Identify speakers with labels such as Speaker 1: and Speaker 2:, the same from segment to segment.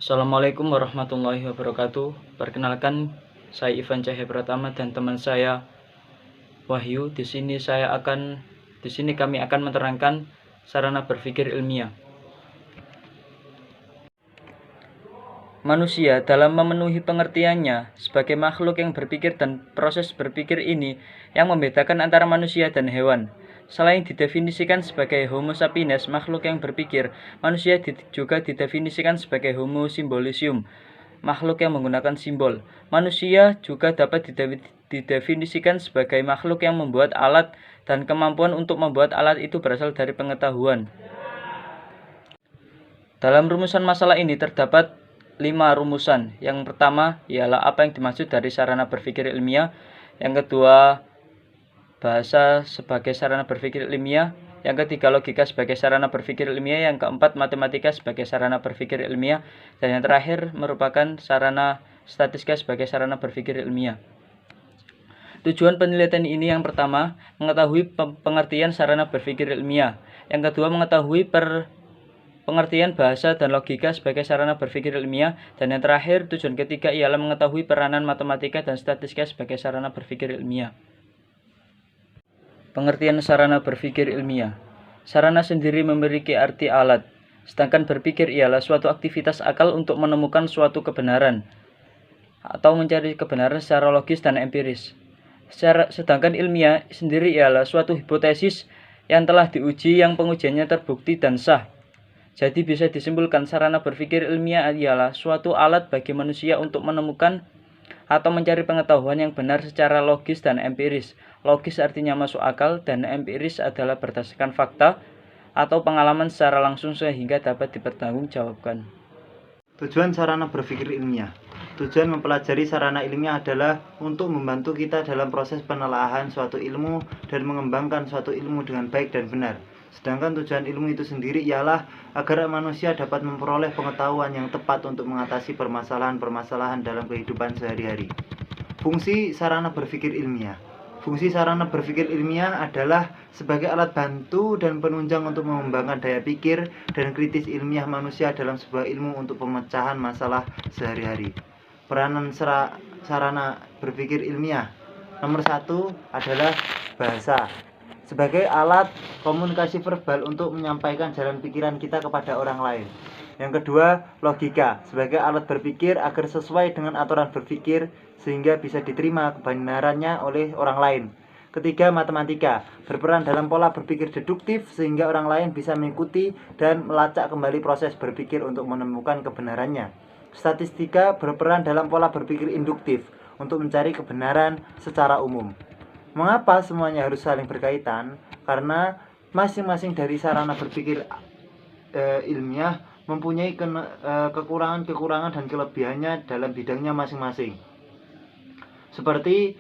Speaker 1: Assalamualaikum warahmatullahi wabarakatuh. Perkenalkan, saya Ivan Cahya Pratama dan teman saya Wahyu. Di sini kami akan menerangkan sarana berpikir ilmiah. Manusia dalam memenuhi pengertiannya sebagai makhluk yang berpikir dan proses berpikir ini yang membedakan antara manusia dan hewan. Selain didefinisikan sebagai Homo sapiens, makhluk yang berpikir, manusia juga didefinisikan sebagai Homo symbolicium, makhluk yang menggunakan simbol. Manusia juga dapat didefinisikan sebagai makhluk yang membuat alat, dan kemampuan untuk membuat alat itu berasal dari pengetahuan. Dalam rumusan masalah ini terdapat 5 rumusan. Yang pertama ialah apa yang dimaksud dari sarana berpikir ilmiah. Yang kedua, bahasa sebagai sarana berpikir ilmiah. Yang ketiga, logika sebagai sarana berpikir ilmiah. Yang keempat, matematika sebagai sarana berpikir ilmiah. Dan yang terakhir merupakan sarana statistika sebagai sarana berpikir ilmiah. Tujuan penelitian ini yang pertama, mengetahui pengertian sarana berpikir ilmiah. Yang kedua, mengetahui pengertian bahasa dan logika sebagai sarana berpikir ilmiah. Dan yang terakhir, tujuan ketiga ialah mengetahui peranan matematika dan statistika sebagai sarana berpikir ilmiah. Pengertian sarana berpikir ilmiah. Sarana sendiri memiliki arti alat, sedangkan berpikir ialah suatu aktivitas akal untuk menemukan suatu kebenaran atau mencari kebenaran secara logis dan empiris. Sedangkan ilmiah sendiri ialah suatu hipotesis yang telah diuji, yang pengujiannya terbukti dan sah. Jadi bisa disimpulkan sarana berpikir ilmiah ialah suatu alat bagi manusia untuk menemukan atau mencari pengetahuan yang benar secara logis dan empiris. Logis artinya masuk akal, dan empiris adalah berdasarkan fakta atau pengalaman secara langsung sehingga dapat dipertanggungjawabkan.
Speaker 2: Tujuan sarana berpikir ilmiah. Tujuan mempelajari sarana ilmiah adalah untuk membantu kita dalam proses penelaahan suatu ilmu dan mengembangkan suatu ilmu dengan baik dan benar. Sedangkan tujuan ilmu itu sendiri ialah agar manusia dapat memperoleh pengetahuan yang tepat untuk mengatasi permasalahan-permasalahan dalam kehidupan sehari-hari. Fungsi sarana berpikir ilmiah. Fungsi sarana berpikir ilmiah adalah sebagai alat bantu dan penunjang untuk mengembangkan daya pikir dan kritis ilmiah manusia dalam sebuah ilmu untuk pemecahan masalah sehari-hari. Peranan sarana berpikir ilmiah. Nomor 1 adalah bahasa. Sebagai alat komunikasi verbal untuk menyampaikan jalan pikiran kita kepada orang lain. Yang kedua, logika. Sebagai alat berpikir agar sesuai dengan aturan berpikir sehingga bisa diterima kebenarannya oleh orang lain. Ketiga, matematika. Berperan dalam pola berpikir deduktif sehingga orang lain bisa mengikuti dan melacak kembali proses berpikir untuk menemukan kebenarannya. Statistika berperan dalam pola berpikir induktif untuk mencari kebenaran secara umum. Mengapa semuanya harus saling berkaitan? Karena masing-masing dari sarana berpikir ilmiah mempunyai kekurangan-kekurangan dan kelebihannya dalam bidangnya masing-masing. Seperti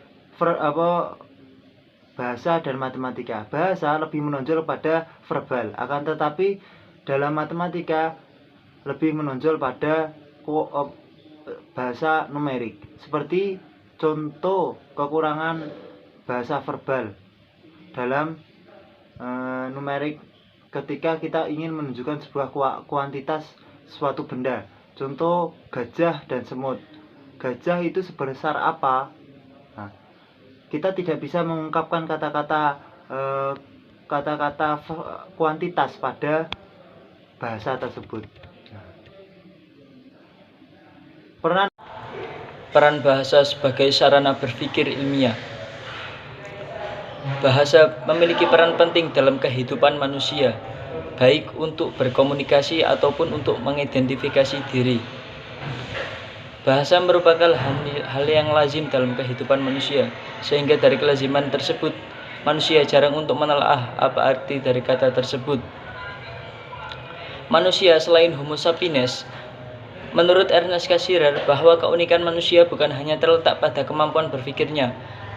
Speaker 2: bahasa dan matematika. Bahasa lebih menonjol pada verbal, akan tetapi dalam matematika lebih menonjol pada bahasa numerik. Seperti contoh kekurangan bahasa verbal dalam numerik ketika kita ingin menunjukkan sebuah kuantitas suatu benda. Contoh gajah dan semut. Gajah itu sebesar apa? Nah, kita tidak bisa mengungkapkan kata-kata kuantitas pada bahasa tersebut.
Speaker 1: Peran bahasa sebagai sarana berpikir ilmiah. Bahasa memiliki peran penting dalam kehidupan manusia, baik untuk berkomunikasi ataupun untuk mengidentifikasi diri. Bahasa merupakan hal yang lazim dalam kehidupan manusia, sehingga dari kelaziman tersebut, manusia jarang untuk menelaah apa arti dari kata tersebut. Manusia selain Homo sapiens, menurut Ernest Cassirer, bahwa keunikan manusia bukan hanya terletak pada kemampuan berpikirnya,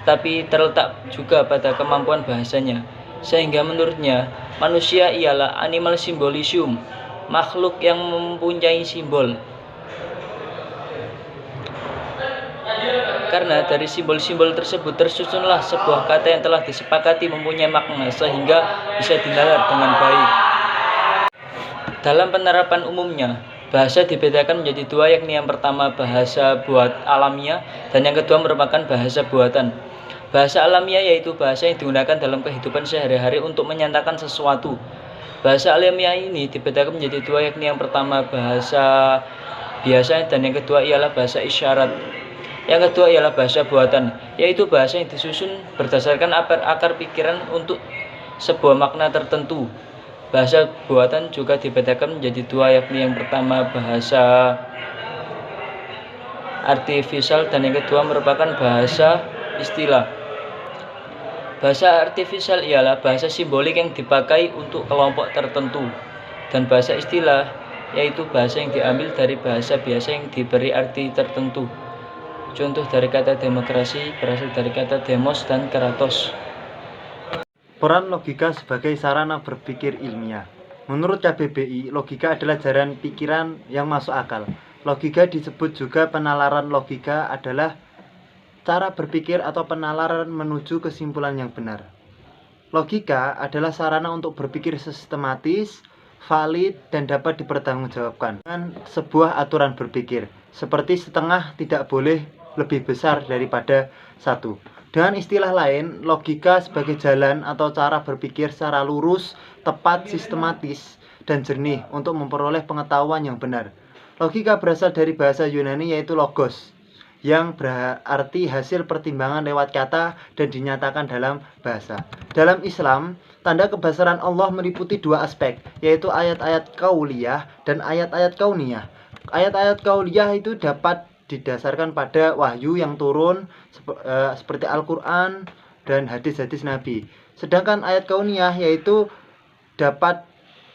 Speaker 1: tapi terletak juga pada kemampuan bahasanya. Sehingga menurutnya, manusia ialah animal symbolicium, makhluk yang mempunyai simbol. Karena dari simbol-simbol tersebut tersusunlah sebuah kata yang telah disepakati mempunyai makna sehingga bisa dinalar dengan baik. Dalam penerapan umumnya, Bahasa dibedakan menjadi dua, yakni yang pertama bahasa buat alamiah dan yang kedua merupakan bahasa buatan. Bahasa alamiah yaitu bahasa yang digunakan dalam kehidupan sehari-hari untuk menyatakan sesuatu. Bahasa alamiah ini dibedakan menjadi dua, yakni yang pertama bahasa biasa dan yang kedua ialah bahasa isyarat. Yang kedua ialah bahasa buatan, yaitu bahasa yang disusun berdasarkan akar pikiran untuk sebuah makna tertentu. Bahasa buatan juga dibedakan menjadi dua, yakni yang pertama bahasa artifisial dan yang kedua merupakan bahasa istilah. Bahasa artifisial ialah bahasa simbolik yang dipakai untuk kelompok tertentu, dan bahasa istilah yaitu bahasa yang diambil dari bahasa biasa yang diberi arti tertentu. Contoh dari kata demokrasi berasal dari kata demos dan kratos.
Speaker 2: Peran logika sebagai sarana berpikir ilmiah. Menurut KBBI, logika adalah jalan pikiran yang masuk akal. Logika disebut juga penalaran. Logika adalah cara berpikir atau penalaran menuju kesimpulan yang benar. Logika adalah sarana untuk berpikir sistematis, valid, dan dapat dipertanggungjawabkan dengan sebuah aturan berpikir, seperti setengah tidak boleh lebih besar daripada satu. Dengan istilah lain, logika sebagai jalan atau cara berpikir secara lurus, tepat, sistematis, dan jernih untuk memperoleh pengetahuan yang benar. Logika berasal dari bahasa Yunani yaitu logos, yang berarti hasil pertimbangan lewat kata dan dinyatakan dalam bahasa. Dalam Islam, tanda kebesaran Allah meliputi dua aspek, yaitu ayat-ayat kauliyah dan ayat-ayat kauniyah. Ayat-ayat kauliyah itu dapat didasarkan pada wahyu yang turun seperti Al-Quran dan hadis-hadis Nabi. Sedangkan ayat kauniyah yaitu dapat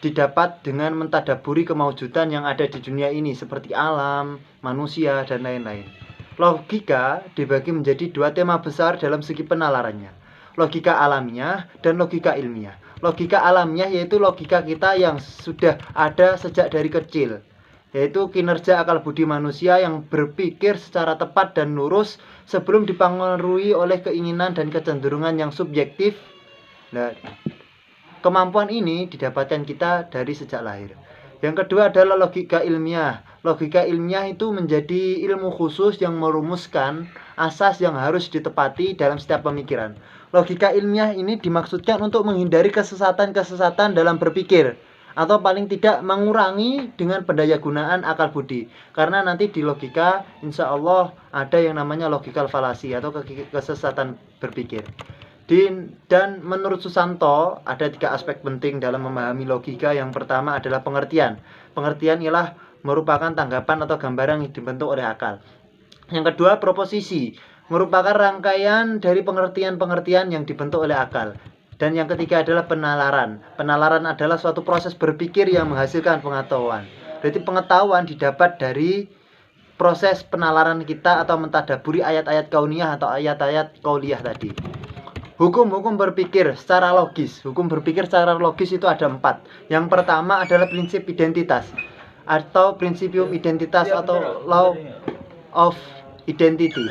Speaker 2: didapat dengan mentadaburi kemaujudan yang ada di dunia ini seperti alam, manusia, dan lain-lain. Logika dibagi menjadi dua tema besar dalam segi penalarannya, logika alamiah dan logika ilmiah. Logika alamiah yaitu logika kita yang sudah ada sejak dari kecil, yaitu kinerja akal budi manusia yang berpikir secara tepat dan lurus sebelum dipengaruhi oleh keinginan dan kecenderungan yang subjektif. Nah, kemampuan ini didapatkan kita dari sejak lahir. Yang kedua adalah logika ilmiah. Logika ilmiah itu menjadi ilmu khusus yang merumuskan asas yang harus ditepati dalam setiap pemikiran. Logika ilmiah ini dimaksudkan untuk menghindari kesesatan-kesesatan dalam berpikir, atau paling tidak mengurangi dengan pendayagunaan akal budi. Karena nanti di logika insya Allah ada yang namanya logikal falasi atau kesesatan berpikir. Dan menurut Susanto ada tiga aspek penting dalam memahami logika. Yang pertama adalah pengertian. Pengertian ialah merupakan tanggapan atau gambaran yang dibentuk oleh akal. Yang kedua proposisi, merupakan rangkaian dari pengertian-pengertian yang dibentuk oleh akal. Dan yang ketiga adalah penalaran. Penalaran adalah suatu proses berpikir yang menghasilkan pengetahuan. Berarti pengetahuan didapat dari proses penalaran kita atau mentadaburi ayat-ayat kauniyah atau ayat-ayat kauliyah tadi. Hukum-hukum berpikir secara logis. Hukum berpikir secara logis itu ada 4. Yang pertama adalah prinsip identitas atau principium identitas atau law of identity.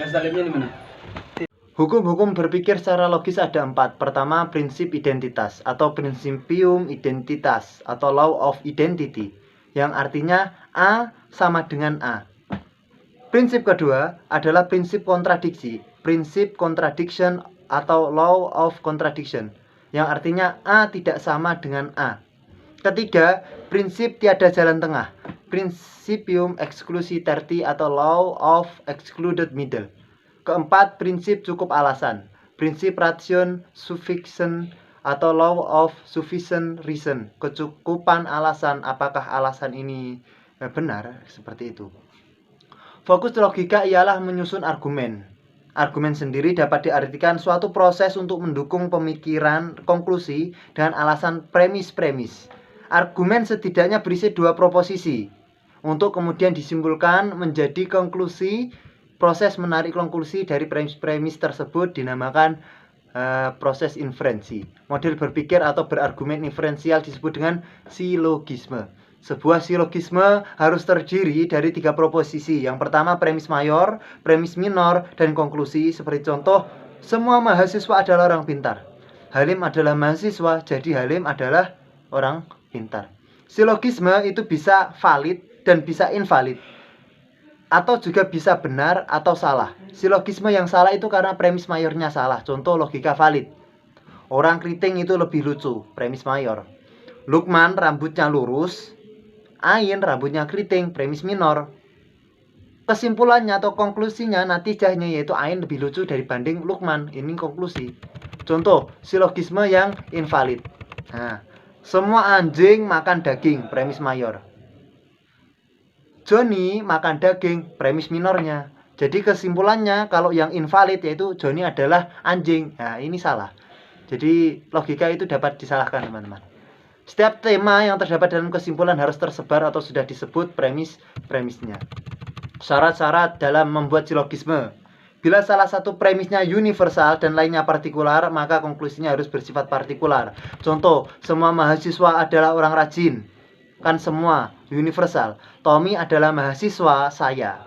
Speaker 2: Hukum-hukum berpikir secara logis ada 4. Pertama, prinsip identitas atau principium identitas atau law of identity, yang artinya A sama dengan A. Prinsip kedua adalah prinsip kontradiksi, prinsip contradiction atau law of contradiction, yang artinya A tidak sama dengan A. Ketiga, prinsip tiada jalan tengah, principium exclusivity atau law of excluded middle. Keempat, prinsip cukup alasan, prinsip ration sufficient atau law of sufficient reason, kecukupan alasan, apakah alasan ini benar, seperti itu. Fokus logika ialah menyusun argumen. Argumen sendiri dapat diartikan suatu proses untuk mendukung pemikiran konklusi dengan alasan premis-premis. Argumen setidaknya berisi 2 proposisi untuk kemudian disimpulkan menjadi konklusi. Proses menarik konklusi dari premis-premis tersebut dinamakan proses inferensi. Model berpikir atau berargumen inferensial disebut dengan silogisme. Sebuah silogisme harus terdiri dari 3 proposisi. Yang pertama premis mayor, premis minor, dan konklusi. Seperti contoh, semua mahasiswa adalah orang pintar. Halim adalah mahasiswa, jadi Halim adalah orang pintar. Silogisme itu bisa valid dan bisa invalid, atau juga bisa benar atau salah. Silogisme yang salah itu karena premis mayornya salah. Contoh logika valid. Orang keriting itu lebih lucu, premis mayor. Lukman rambutnya lurus, Ain rambutnya keriting, premis minor. Kesimpulannya atau konklusinya, natijahnya yaitu Ain lebih lucu dibanding Lukman. Ini konklusi. Contoh silogisme yang invalid. Nah, semua anjing makan daging, premis mayor. Johnny makan daging, premis minornya. Jadi kesimpulannya kalau yang invalid yaitu Johnny adalah anjing. Nah, ini salah. Jadi logika itu dapat disalahkan, teman-teman. Setiap tema yang terdapat dalam kesimpulan harus tersebar atau sudah disebut premisnya. Syarat-syarat dalam membuat silogisme. Bila salah satu premisnya universal dan lainnya partikular, maka konklusinya harus bersifat partikular. Contoh, semua mahasiswa adalah orang rajin. Kan semua universal. Tommy adalah mahasiswa saya.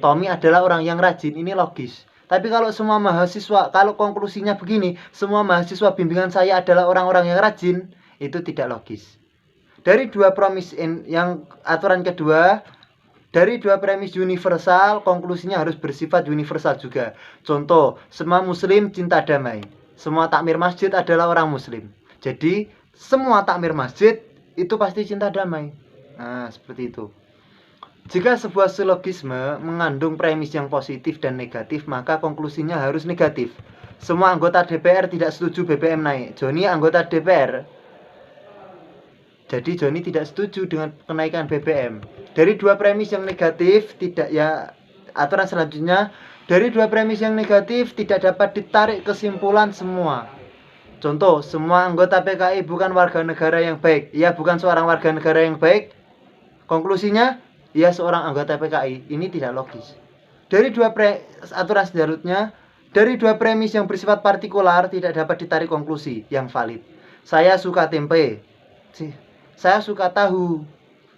Speaker 2: Tommy adalah orang yang rajin, ini logis. Tapi kalau semua mahasiswa, kalau konklusinya begini, semua mahasiswa bimbingan saya adalah orang-orang yang rajin, itu tidak logis. Dari dua premis yang aturan kedua, dari dua premis universal, konklusinya harus bersifat universal juga. Contoh, semua muslim cinta damai. Semua takmir masjid adalah orang muslim. Jadi, semua takmir masjid itu pasti cinta damai. Nah, seperti itu. Jika sebuah silogisme mengandung premis yang positif dan negatif, maka konklusinya harus negatif. Semua anggota DPR tidak setuju BBM naik. Johnny anggota DPR. Jadi Johnny tidak setuju dengan kenaikan BBM. Dari dua premis yang negatif tidak ya aturan selanjutnya, dari dua premis yang negatif tidak dapat ditarik kesimpulan semua. Contoh, semua anggota PKI bukan warga negara yang baik. Ia bukan seorang warga negara yang baik. Konklusinya, ia seorang anggota PKI. Ini tidak logis. Dari dua aturan selanjutnya, dari dua premis yang bersifat partikular tidak dapat ditarik konklusi yang valid. Saya suka tempe. Saya suka tahu.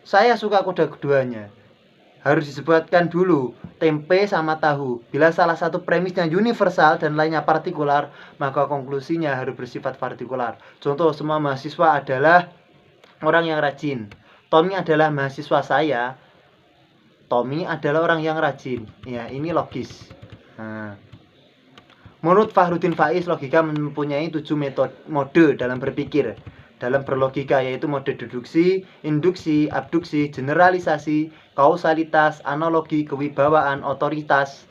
Speaker 2: Saya suka keduanya. Harus disebutkan dulu tempe sama tahu. Bila salah satu premisnya universal dan lainnya partikular, maka konklusinya harus bersifat partikular. Contoh, semua mahasiswa adalah orang yang rajin. Tommy adalah mahasiswa saya. Tommy adalah orang yang rajin. Ya, ini logis. Nah, menurut Fahrudin Faiz, logika mempunyai 7 mode dalam berpikir. Dalam berlogika, yaitu mode deduksi, induksi, abduksi, generalisasi, kausalitas, analogi, kewibawaan, otoritas.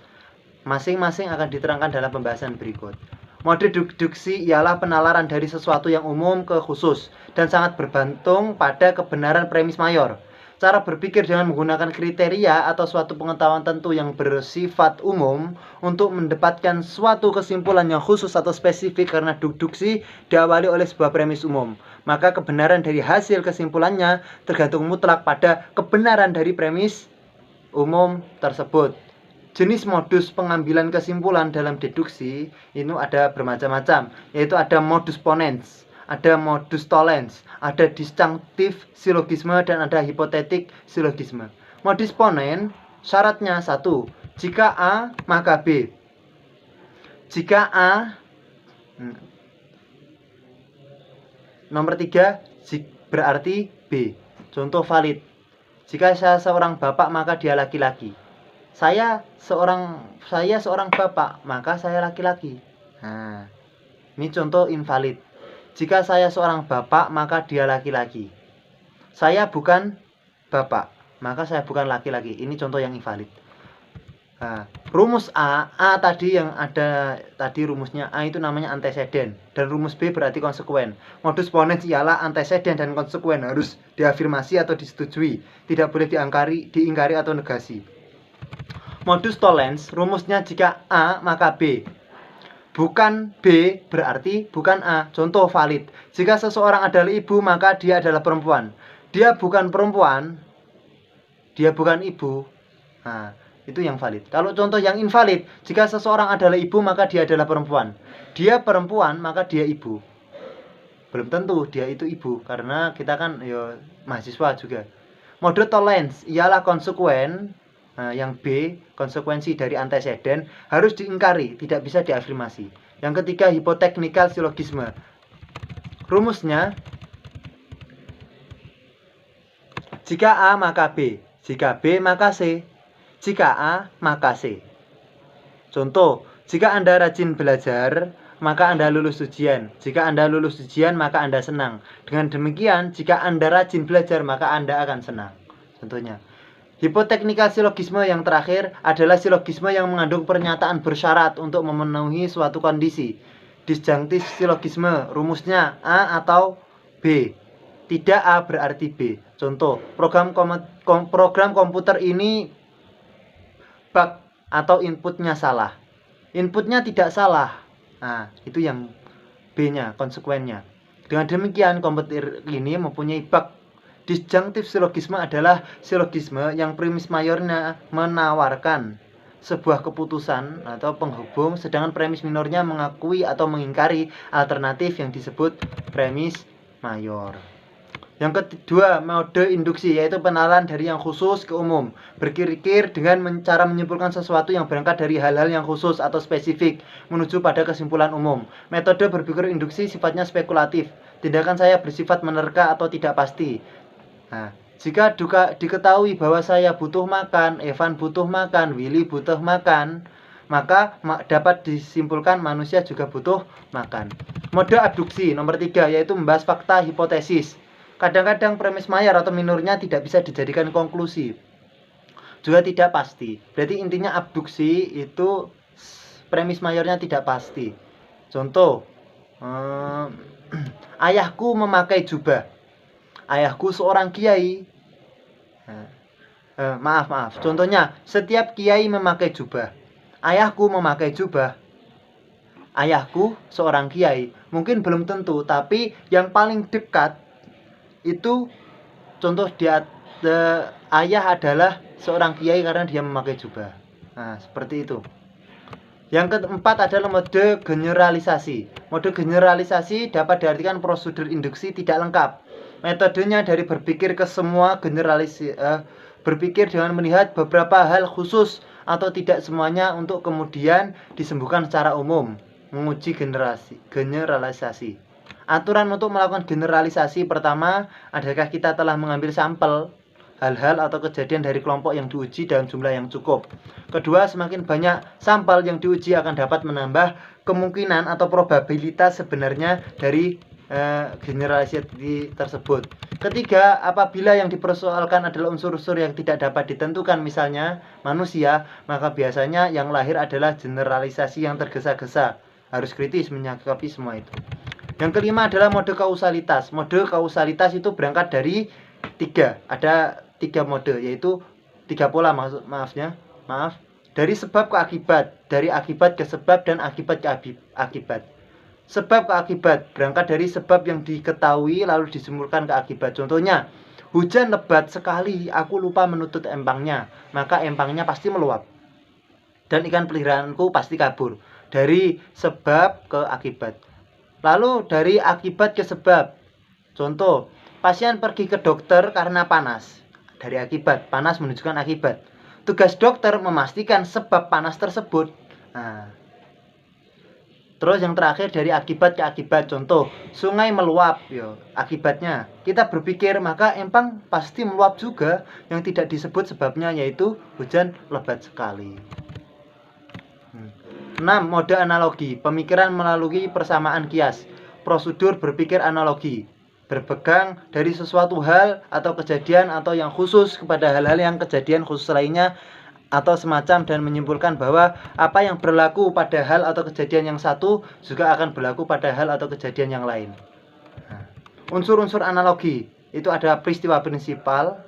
Speaker 2: Masing-masing akan diterangkan dalam pembahasan berikut. Mode deduksi ialah penalaran dari sesuatu yang umum ke khusus dan sangat bergantung pada kebenaran premis mayor. Cara berpikir dengan menggunakan kriteria atau suatu pengetahuan tentu yang bersifat umum untuk mendapatkan suatu kesimpulan yang khusus atau spesifik karena deduksi diawali oleh sebuah premis umum. Maka kebenaran dari hasil kesimpulannya tergantung mutlak pada kebenaran dari premis umum tersebut. Jenis modus pengambilan kesimpulan dalam deduksi ini ada bermacam-macam, yaitu ada modus ponens, ada modus tollens, ada disjunctive silogisme, dan ada hipotetik silogisme. Modus ponens syaratnya 1. Jika A maka B. Jika A nomor 3 berarti B. Contoh valid. Jika saya seorang bapak maka dia laki-laki. Saya seorang bapak maka saya laki-laki. Nah, ini contoh invalid. Jika saya seorang bapak maka dia laki-laki. Saya bukan bapak maka saya bukan laki-laki. Ini contoh yang invalid. Nah, rumus A tadi yang ada tadi rumusnya A itu namanya anteseden, dan rumus B berarti konsekuen. Modus ponens ialah anteseden dan konsekuen harus diafirmasi atau disetujui, tidak boleh diingkari atau negasi. Modus tollens rumusnya jika A maka B. Bukan B berarti bukan A. Contoh valid. Jika seseorang adalah ibu maka dia adalah perempuan. Dia bukan perempuan, dia bukan ibu. Nah, itu yang valid. Kalau contoh yang invalid, jika seseorang adalah ibu maka dia adalah perempuan. Dia perempuan maka dia ibu. Belum tentu dia itu ibu, karena kita kan mahasiswa juga. Mode tollens ialah konsekuen. Nah, yang B, konsekuensi dari anteseden harus diingkari, tidak bisa diafirmasi. Yang ketiga, hipoteknikal silogisme. Rumusnya Jika A maka B, jika B maka C, jika A maka C. Contoh, jika Anda rajin belajar, maka Anda lulus ujian. Jika Anda lulus ujian, maka Anda senang. Dengan demikian, jika Anda rajin belajar, maka Anda akan senang. Contohnya, hipoteknikal silogisme yang terakhir adalah silogisme yang mengandung pernyataan bersyarat untuk memenuhi suatu kondisi. Disjunktif silogisme, rumusnya A atau B. Tidak A berarti B. Contoh, program komputer ini bug atau inputnya salah. Inputnya tidak salah. Nah, itu yang B-nya, konsekuennya. Dengan demikian, komputer ini mempunyai bug. Disjunktif silogisme adalah silogisme yang premis mayornya menawarkan sebuah keputusan atau penghubung, sedangkan premis minornya mengakui atau mengingkari alternatif yang disebut premis mayor. Yang kedua, mode induksi, yaitu penalaran dari yang khusus ke umum. Berpikir dengan cara menyimpulkan sesuatu yang berangkat dari hal-hal yang khusus atau spesifik menuju pada kesimpulan umum. Metode berpikir induksi sifatnya spekulatif. Tindakan saya bersifat menerka atau tidak pasti. Nah, jika diketahui bahwa saya butuh makan, Evan butuh makan, Willy butuh makan, maka dapat disimpulkan manusia juga butuh makan. Mode abduksi nomor 3, yaitu membahas fakta hipotesis. Kadang-kadang premis mayor atau minornya tidak bisa dijadikan konklusi, juga tidak pasti. Berarti intinya abduksi itu premis mayornya tidak pasti. Contoh, ayahku memakai jubah. Ayahku seorang kiai. Maaf. Contohnya, setiap kiai memakai jubah. Ayahku memakai jubah. Ayahku seorang kiai. Mungkin belum tentu, tapi yang paling dekat itu contoh ayah adalah seorang kiai karena dia memakai jubah. Nah, seperti itu. Yang keempat adalah mode generalisasi. Mode generalisasi dapat diartikan prosedur induksi tidak lengkap. Metodenya dari berpikir ke semua berpikir dengan melihat beberapa hal khusus atau tidak semuanya untuk kemudian disembuhkan secara umum. Menguji generalisasi. Aturan untuk melakukan generalisasi: pertama, adakah kita telah mengambil sampel hal-hal atau kejadian dari kelompok yang diuji dalam jumlah yang cukup. Kedua, semakin banyak sampel yang diuji akan dapat menambah kemungkinan atau probabilitas sebenarnya dari generalisasi tersebut. Ketiga, apabila yang dipersoalkan adalah unsur-unsur yang tidak dapat ditentukan, misalnya manusia, maka biasanya yang lahir adalah generalisasi yang tergesa-gesa. Harus kritis menyikapi semua itu. Yang kelima adalah mode kausalitas. Mode kausalitas itu berangkat dari ada tiga mode, yaitu 3 pola dari sebab ke akibat, dari akibat ke sebab, dan akibat ke akibat. Sebab ke akibat berangkat dari sebab yang diketahui lalu disimpulkan ke akibat. Contohnya, hujan lebat sekali, aku lupa menutup empangnya, maka empangnya pasti meluap dan ikan peliharaanku pasti kabur. Dari sebab ke akibat. Lalu dari akibat ke sebab. Contoh, pasien pergi ke dokter karena panas. Dari akibat, panas menunjukkan akibat. Tugas dokter memastikan sebab panas tersebut. Nah, terus yang terakhir dari akibat ke akibat. Contoh, sungai meluap, akibatnya kita berpikir maka empang pasti meluap juga, yang tidak disebut sebabnya yaitu hujan lebat sekali. 6. Mode analogi. Pemikiran melalui persamaan kias. Prosedur berpikir analogi. Berpegang dari sesuatu hal atau kejadian atau yang khusus kepada hal-hal yang kejadian khusus lainnya atau semacam, dan menyimpulkan bahwa apa yang berlaku pada hal atau kejadian yang satu juga akan berlaku pada hal atau kejadian yang lain. Unsur-unsur analogi itu ada peristiwa prinsipal,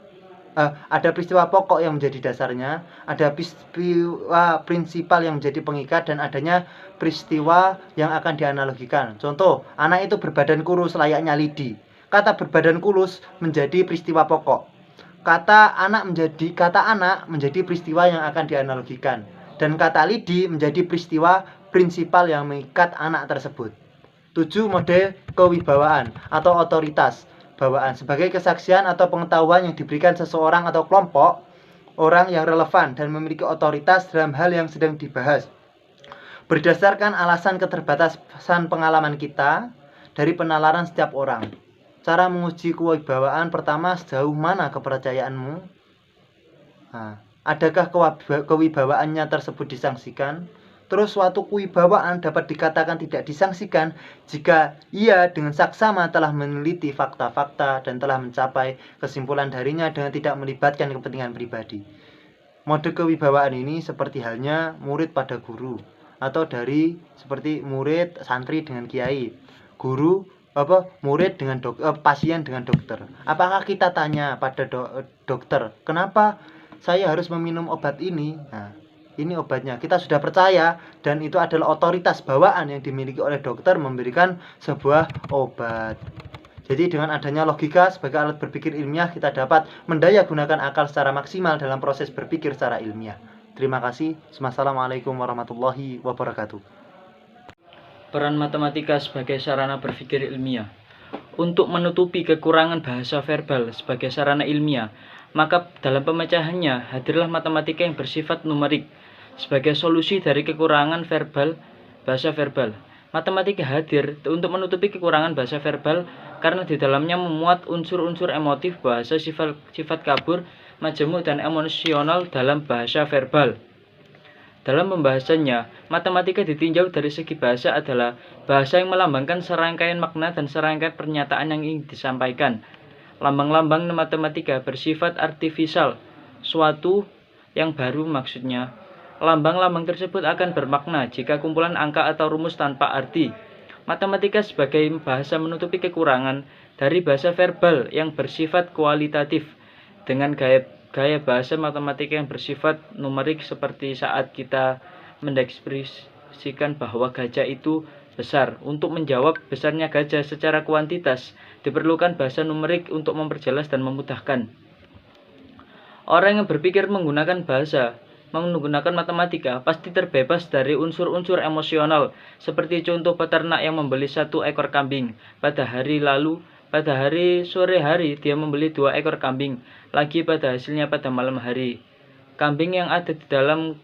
Speaker 2: ada peristiwa pokok yang menjadi dasarnya, ada peristiwa prinsipal yang menjadi pengikat, dan adanya peristiwa yang akan dianalogikan. Contoh, anak itu berbadan kurus layaknya lidi. Kata berbadan kurus menjadi peristiwa pokok. Kata anak menjadi peristiwa yang akan dianalogikan, dan kata lidi menjadi peristiwa prinsipal yang mengikat anak tersebut. 7. Mode kewibawaan atau otoritas bawaan sebagai kesaksian atau pengetahuan yang diberikan seseorang atau kelompok orang yang relevan dan memiliki otoritas dalam hal yang sedang dibahas. Berdasarkan alasan keterbatasan pengalaman kita dari penalaran setiap orang. Cara menguji kewibawaan pertama, sejauh mana kepercayaanmu? Adakah kewibawaannya tersebut disangsikan? Terus suatu kewibawaan dapat dikatakan tidak disangsikan jika ia dengan saksama telah meneliti fakta-fakta dan telah mencapai kesimpulan darinya dengan tidak melibatkan kepentingan pribadi. Mode kewibawaan ini seperti halnya murid pada guru, atau dari seperti murid santri dengan kiai, guru murid dengan pasien dengan dokter. Apakah kita tanya pada dokter, kenapa saya harus meminum obat ini? Ini obatnya. Kita sudah percaya dan itu adalah otoritas bawaan yang dimiliki oleh dokter memberikan sebuah obat. Jadi dengan adanya logika sebagai alat berpikir ilmiah, kita dapat mendaya gunakan akal secara maksimal dalam proses berpikir secara ilmiah. Terima kasih. Wassalamualaikum warahmatullahi wabarakatuh.
Speaker 1: Peran matematika sebagai sarana berpikir ilmiah. Untuk menutupi kekurangan bahasa verbal sebagai sarana ilmiah, maka dalam pemecahannya hadirlah matematika yang bersifat numerik sebagai solusi dari kekurangan bahasa verbal. Matematika hadir untuk menutupi kekurangan bahasa verbal karena di dalamnya memuat unsur-unsur emotif, bahasa, sifat kabur, majemuk, dan emosional dalam bahasa verbal. Dalam pembahasannya, matematika ditinjau dari segi bahasa adalah bahasa yang melambangkan serangkaian makna dan serangkaian pernyataan yang ingin disampaikan. Lambang-lambang matematika bersifat artifisial, suatu yang baru maksudnya. Lambang-lambang tersebut akan bermakna jika kumpulan angka atau rumus tanpa arti. Matematika sebagai bahasa menutupi kekurangan dari bahasa verbal yang bersifat kualitatif dengan gaya bahasa matematika yang bersifat numerik, seperti saat kita mendekspresikan bahwa gajah itu besar. Untuk menjawab besarnya gajah secara kuantitas, diperlukan bahasa numerik untuk memperjelas dan memudahkan. Orang yang berpikir menggunakan matematika pasti terbebas dari unsur-unsur emosional, seperti contoh peternak yang membeli 1 ekor kambing. Pada sore hari dia membeli 2 ekor kambing, lagi pada hasilnya pada malam hari. Kambing yang ada di dalam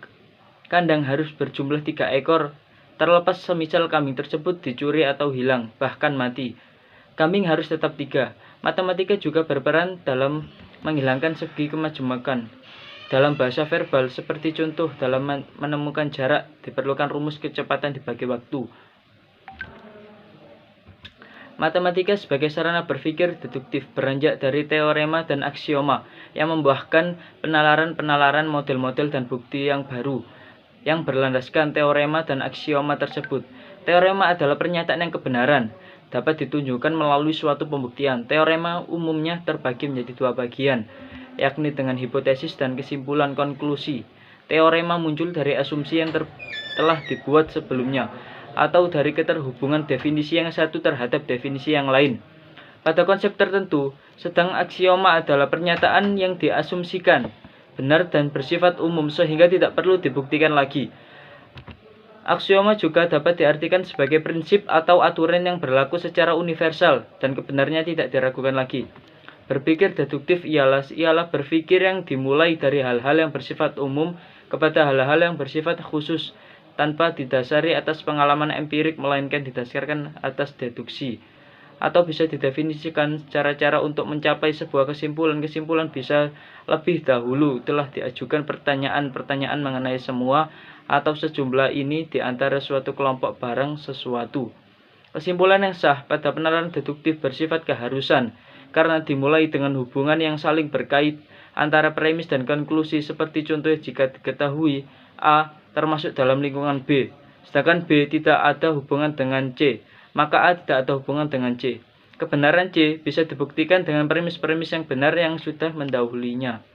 Speaker 1: kandang harus berjumlah 3 ekor, terlepas semisal kambing tersebut dicuri atau hilang, bahkan mati. Kambing harus tetap 3. Matematika juga berperan dalam menghilangkan segi kemajemukan. Dalam bahasa verbal, seperti contoh dalam menemukan jarak, diperlukan rumus kecepatan dibagi waktu. Matematika sebagai sarana berpikir deduktif beranjak dari teorema dan aksioma yang membuahkan penalaran-penalaran, model-model, dan bukti yang baru yang berlandaskan teorema dan aksioma tersebut. Teorema adalah pernyataan yang kebenaran dapat ditunjukkan melalui suatu pembuktian. Teorema umumnya terbagi menjadi 2 bagian, yakni dengan hipotesis dan kesimpulan konklusi. Teorema muncul dari asumsi yang telah dibuat sebelumnya, atau dari keterhubungan definisi yang satu terhadap definisi yang lain. Pada konsep tertentu, sedang aksioma adalah pernyataan yang diasumsikan benar dan bersifat umum sehingga tidak perlu dibuktikan lagi. Aksioma juga dapat diartikan sebagai prinsip atau aturan yang berlaku secara universal dan kebenarannya tidak diragukan lagi. Berpikir deduktif ialah berpikir yang dimulai dari hal-hal yang bersifat umum kepada hal-hal yang bersifat khusus, tanpa didasari atas pengalaman empirik melainkan didasarkan atas deduksi. Atau bisa didefinisikan cara-cara untuk mencapai sebuah kesimpulan. Kesimpulan bisa lebih dahulu telah diajukan pertanyaan-pertanyaan mengenai semua atau sejumlah ini di antara suatu kelompok barang sesuatu. Kesimpulan yang sah pada penalaran deduktif bersifat keharusan karena dimulai dengan hubungan yang saling berkait antara premis dan konklusi, seperti contoh jika diketahui A termasuk dalam lingkungan B, sedangkan B tidak ada hubungan dengan C, maka A tidak ada hubungan dengan C. Kebenaran C bisa dibuktikan dengan premis-premis yang benar yang sudah mendahulunya.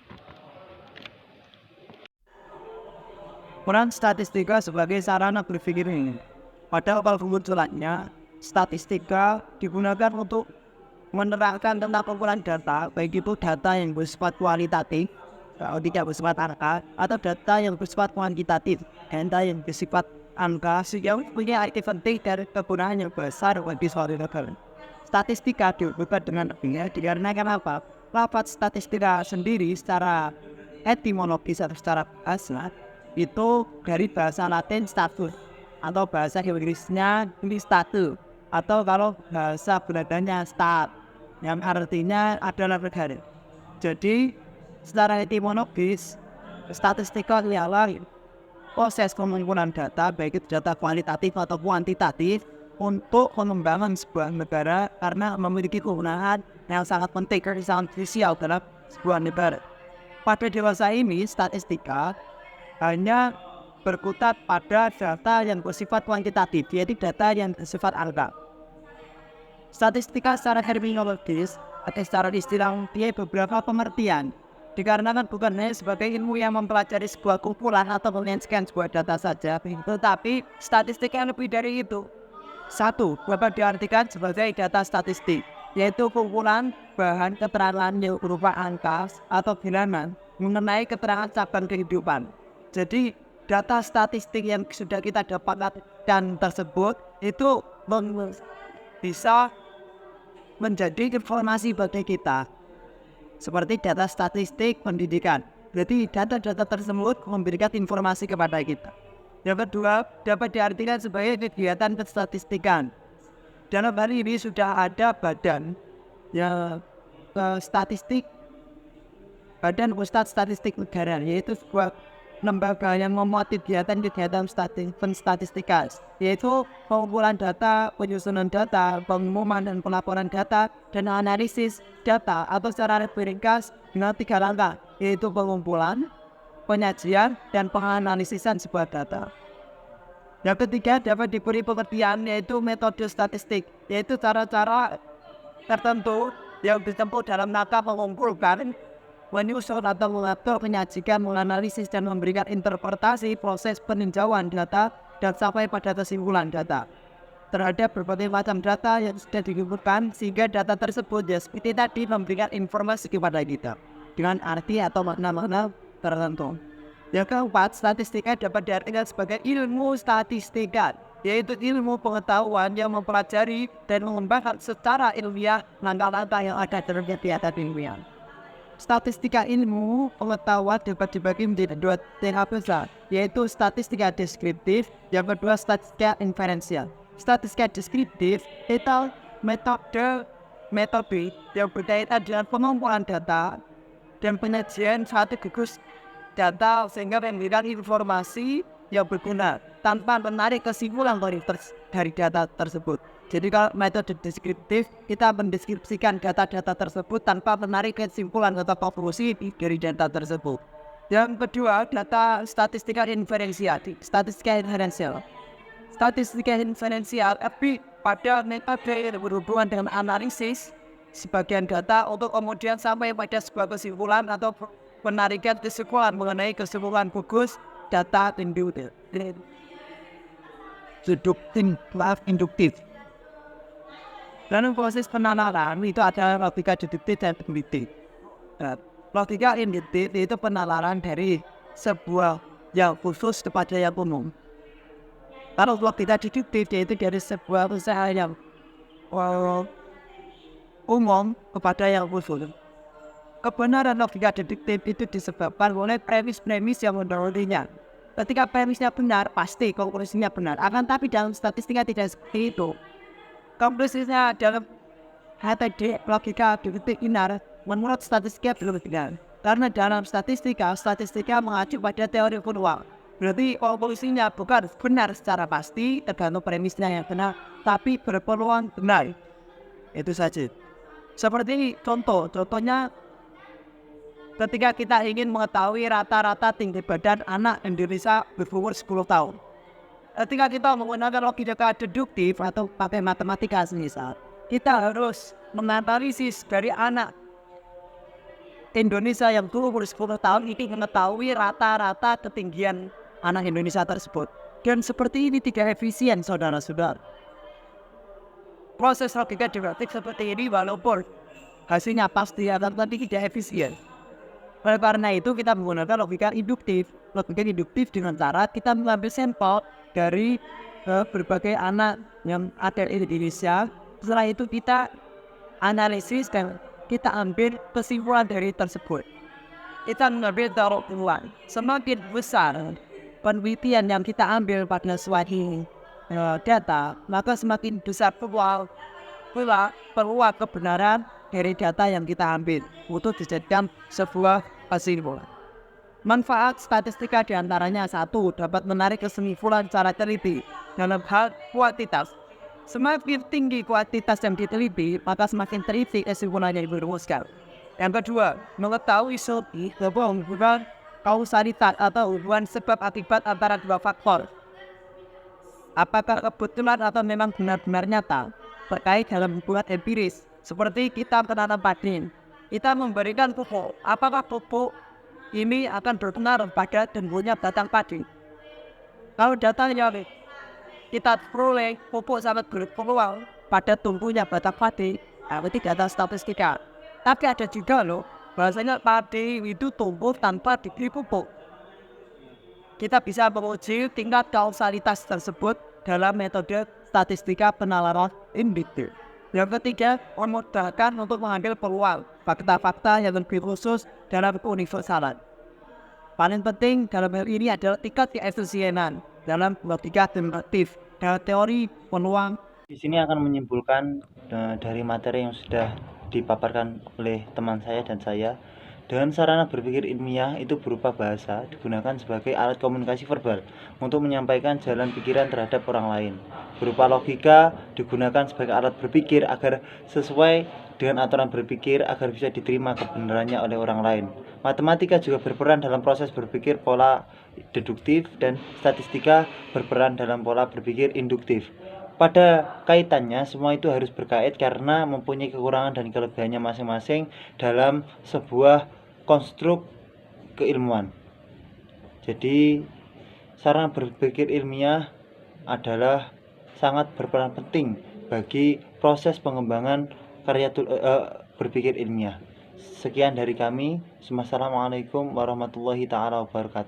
Speaker 3: Peran statistika sebagai sarana berpikir ini. Pada awal kemunculannya, statistika digunakan untuk menerangkan tentang kumpulan data, baik itu data yang bersifat kualitatif, tidak bersifat angka, atau data yang bersifat kuantitatif, data yang bersifat angka, sehingga punya arti penting dari kegunaan yang besar bagi suatu negara. Statistika dibuat dengan lebihnya dikarenakan apa? Lafaz statistika sendiri secara etimologis atau secara bahasa itu dari bahasa Latin status, atau bahasa Inggrisnya statu, atau kalau bahasa Belandanya stat. yang artinya adalah negara. Jadi secara etimologis, statistika ialah proses pengumpulan data, baik itu data kualitatif atau kuantitatif, untuk pengembangan sebuah negara karena memiliki kegunaan yang sangat penting, sangat krusial dalam sebuah negara. Pada dewasa ini, statistika hanya berkutat pada data yang bersifat kuantitatif, yaitu data yang bersifat angka. Statistika secara terminologis atau secara istilah mempunyai beberapa pengertian, dikarenakan bukan hanya sebagai ilmu yang mempelajari sebuah kumpulan atau menyelesaikan sebuah data saja, tetapi statistik yang lebih dari itu. Satu, dapat diartikan sebagai data statistik, yaitu kumpulan bahan keterangan yang berupa angka atau bilangan mengenai keterangan cabang kehidupan. Jadi, data statistik yang sudah kita dapatkan tersebut itu bisa menjadi informasi bagi kita, seperti data statistik pendidikan. Berarti data-data tersebut memberikan informasi kepada kita. Yang kedua, dapat diartikan sebagai kegiatan kestatistikan. Dalam hal ini sudah ada badan statistik, Badan Pusat Statistik Negara, yaitu sebuah lembaga yang memuat kegiatan-kegiatan statistikan, yaitu pengumpulan data, penyusunan data, pengumuman dan pelaporan data, dan analisis data atau secara ringkas dengan 3 langkah, yaitu pengumpulan, penyajian, dan penganalisisan sebuah data. Yang ketiga dapat diberi pengertian yaitu metode statistik, yaitu cara-cara tertentu yang ditempuh dalam rangka mengumpulkan, menyusun atau mengatur, menyajikan, menganalisis, dan memberikan interpretasi proses peninjauan data dan sampai pada kesimpulan data terhadap berbagai macam data yang sudah dikumpulkan, sehingga data tersebut seperti tadi memberikan informasi kepada kita dengan arti atau makna-makna tertentu. Yang keempat, statistika dapat diartikan sebagai ilmu statistika, yaitu ilmu pengetahuan yang mempelajari dan mengembangkan secara ilmiah langkah-langkah yang ada dalam kegiatan ilmiah. Statistika ilmu pengetahuan dapat dibagi menjadi 2 tahap besar, yaitu statistika deskriptif, yang kedua statistika inferensial. Statistika deskriptif itu metode yang berkaitan dengan pengumpulan data dan penyajian suatu gugus data sehingga memberikan informasi yang berguna tanpa menarik kesimpulan dari data tersebut. Jadi kalau metode deskriptif, kita mendeskripsikan data-data tersebut tanpa menarik kesimpulan atau konklusi dari data tersebut. Yang kedua, data statistika inferensial. Statistika inferensial lebih pada metode yang berhubungan dengan analisis sebagian data untuk kemudian sampai pada sebuah kesimpulan atau penarikan kesimpulan mengenai kesimpulan gugus data induktif. Dalam proses penalaran itu ada logika deduktif dan induktif. Logika induktif itu penalaran dari sebuah yang khusus kepada yang umum. Kalau logika deduktif yaitu dari sebuah usaha yang umum kepada yang khusus. Kebenaran logika deduktif itu disebabkan oleh premis-premis yang mendahulunya. Ketika premisnya benar, pasti konklusinya benar. Akan tapi dalam statistika tidak seperti itu. Konklusinya dalam HTD logika deduktif benar, menurut statistika belum benar. Karena dalam statistika mengacu pada teori peluang. Berarti konklusinya bukan benar secara pasti, tergantung premisnya yang benar, tapi berpeluang benar. Itu saja. Seperti contohnya ketika kita ingin mengetahui rata-rata tinggi badan anak Indonesia berumur 10 tahun. Ketika kita menggunakan logika deduktif atau pakai matematika misal, kita harus menganalisis dari anak Indonesia yang berumur 10 tahun ini mengetahui rata-rata ketinggian anak Indonesia tersebut. Dan seperti ini tidak efisien, saudara-saudara. Proses logika deduktif seperti ini walaupun hasilnya pasti akan tapi tidak efisien. Oleh karena itu kita menggunakan logika induktif. Logika induktif dengan cara kita mengambil sampel dari berbagai anak yang ada di Indonesia. Setelah itu kita analisis dan kita ambil kesimpulan dari tersebut. Kita mengambil kesimpulan. Semakin besar penelitian yang kita ambil pada suatu data, maka semakin besar peluang kebenaran dari data yang kita ambil untuk dijadikan sebuah kesimpulan. Manfaat statistika diantaranya: 1. Dapat menarik kesimpulan secara teliti dalam hal kuantitas. Semakin tinggi kuantitas yang diteliti, maka semakin teliti kesimpulan yang dirumuskan. Yang kedua, mengetahui sebuah hubungan kausalitas atau hubungan sebab akibat antara dua faktor. Apakah kebetulan atau memang benar-benar nyata terkait dalam hubungan empiris, seperti kita menanam padi. Kita memberikan pupuk, apakah pupuk ini akan berpengaruh pada tumbuhnya batang padi? Kalau datanya kita peroleh pupuk sangat berpeluang pada tumbuhnya batang padi, berarti data statistika. Tapi ada juga bahwasanya padi itu tumbuh tanpa diberi pupuk. Kita bisa menguji tingkat kausalitas tersebut dalam metode statistika penalaran in vitro. Yang ketiga, memudahkan untuk mengambil peluang fakta-fakta yang lebih khusus dalam keuniversalan. Paling penting dalam hal ini adalah tingkat keefisienan dalam logika demonstratif dan teori peluang.
Speaker 2: Di sini akan menyimpulkan dari materi yang sudah dipaparkan oleh teman saya dan saya. Dengan sarana berpikir ilmiah itu berupa bahasa digunakan sebagai alat komunikasi verbal untuk menyampaikan jalan pikiran terhadap orang lain. Berupa logika digunakan sebagai alat berpikir agar sesuai dengan aturan berpikir agar bisa diterima kebenarannya oleh orang lain. Matematika juga berperan dalam proses berpikir pola deduktif dan statistika berperan dalam pola berpikir induktif. Pada kaitannya semua itu harus berkait karena mempunyai kekurangan dan kelebihannya masing-masing dalam sebuah konstruk keilmuan. Jadi sarana berpikir ilmiah adalah sangat berperan penting bagi proses pengembangan karya berpikir ilmiah. Sekian dari kami. Wassalamualaikum warahmatullahi taala wabarakatuh.